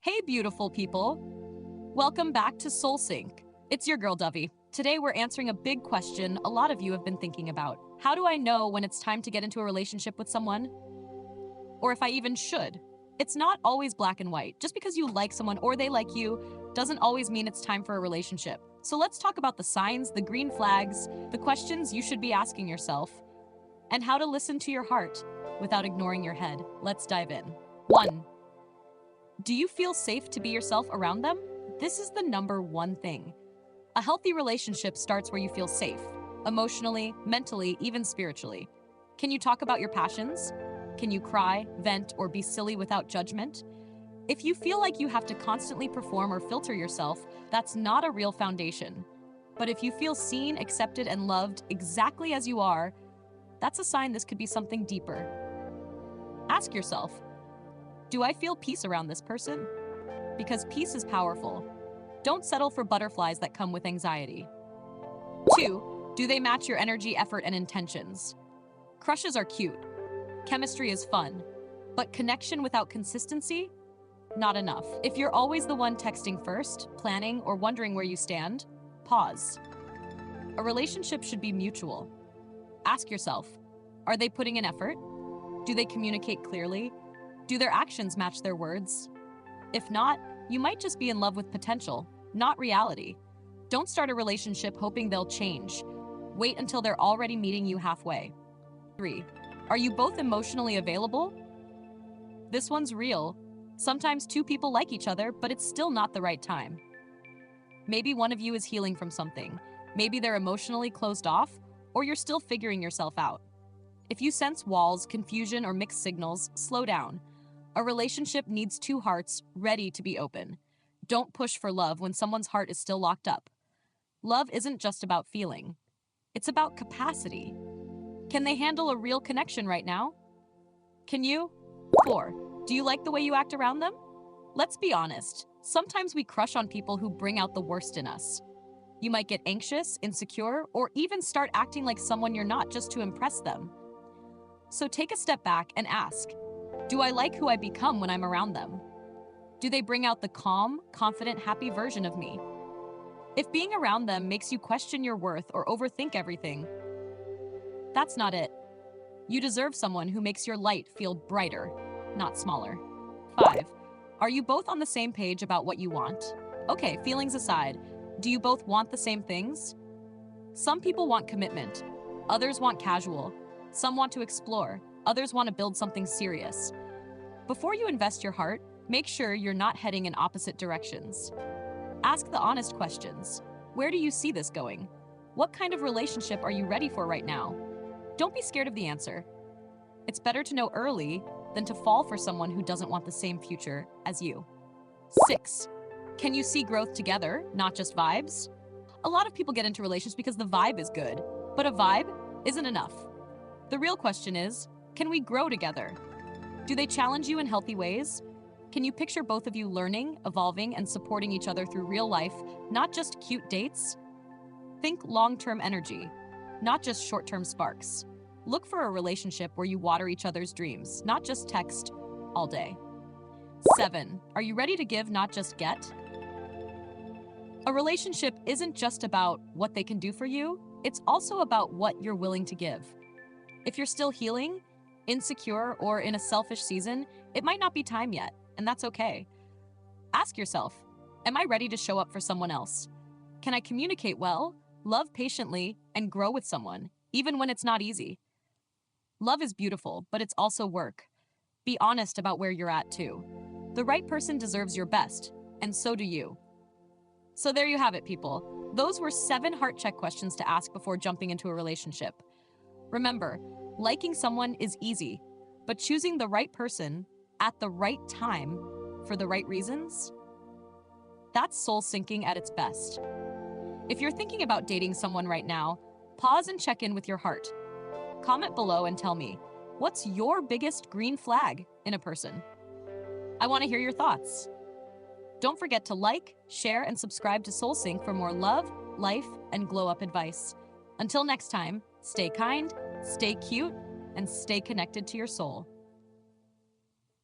Hey, beautiful people. Welcome back to SoulSync. It's your girl, Dovey. Today, we're answering a big question a lot of you have been thinking about. How do I know when it's time to get into a relationship with someone? Or if I even should? It's not always black and white. Just because you like someone or they like you doesn't always mean it's time for a relationship. So let's talk about the signs, the green flags, the questions you should be asking yourself, and how to listen to your heart without ignoring your head. Let's dive in. 1. Do you feel safe to be yourself around them? This is the number one thing. A healthy relationship starts where you feel safe, emotionally, mentally, even spiritually. Can you talk about your passions? Can you cry, vent, or be silly without judgment? If you feel like you have to constantly perform or filter yourself, that's not a real foundation. But if you feel seen, accepted, and loved exactly as you are, that's a sign this could be something deeper. Ask yourself, do I feel peace around this person? Because peace is powerful. Don't settle for butterflies that come with anxiety. 2. Do they match your energy, effort, and intentions? Crushes are cute. Chemistry is fun. But connection without consistency? Not enough. If you're always the one texting first, planning, or wondering where you stand, pause. A relationship should be mutual. Ask yourself, are they putting in effort? Do they communicate clearly? Do their actions match their words? If not, you might just be in love with potential, not reality. Don't start a relationship hoping they'll change. Wait until they're already meeting you halfway. 3. Are you both emotionally available? This one's real. Sometimes two people like each other, but it's still not the right time. Maybe one of you is healing from something. Maybe they're emotionally closed off, or you're still figuring yourself out. If you sense walls, confusion, or mixed signals, slow down. A relationship needs two hearts ready to be open. Don't push for love when someone's heart is still locked up. Love isn't just about feeling. It's about capacity. Can they handle a real connection right now? Can you? 4. Do you like the way you act around them? Let's be honest. Sometimes we crush on people who bring out the worst in us. You might get anxious, insecure, or even start acting like someone you're not just to impress them. So take a step back and ask, do I like who I become when I'm around them? Do they bring out the calm, confident, happy version of me? If being around them makes you question your worth or overthink everything, that's not it. You deserve someone who makes your light feel brighter, not smaller. 5. Are you both on the same page about what you want? Okay, feelings aside, do you both want the same things? Some people want commitment. Others want casual. Some want to explore. Others want to build something serious. Before you invest your heart, make sure you're not heading in opposite directions. Ask the honest questions. Where do you see this going? What kind of relationship are you ready for right now? Don't be scared of the answer. It's better to know early than to fall for someone who doesn't want the same future as you. 6. Can you see growth together, not just vibes? A lot of people get into relationships because the vibe is good, but a vibe isn't enough. The real question is, can we grow together? Do they challenge you in healthy ways? Can you picture both of you learning, evolving, and supporting each other through real life, not just cute dates? Think long-term energy, not just short-term sparks. Look for a relationship where you water each other's dreams, not just text all day. 7. Are you ready to give, not just get? A relationship isn't just about what they can do for you, it's also about what you're willing to give. If you're still healing, insecure, or in a selfish season, it might not be time yet, and that's okay. Ask yourself, am I ready to show up for someone else? Can I communicate well, love patiently, and grow with someone, even when it's not easy? Love is beautiful, but it's also work. Be honest about where you're at, too. The right person deserves your best, and so do you. So there you have it, people. Those were 7 heart check questions to ask before jumping into a relationship. Remember, liking someone is easy, but choosing the right person at the right time for the right reasons, that's soul syncing at its best. If you're thinking about dating someone right now, pause and check in with your heart. Comment below and tell me, what's your biggest green flag in a person? I want to hear your thoughts. Don't forget to like, share, and subscribe to SoulSync for more love, life, and glow-up advice. Until next time, stay kind, stay cute, and stay connected to your soul.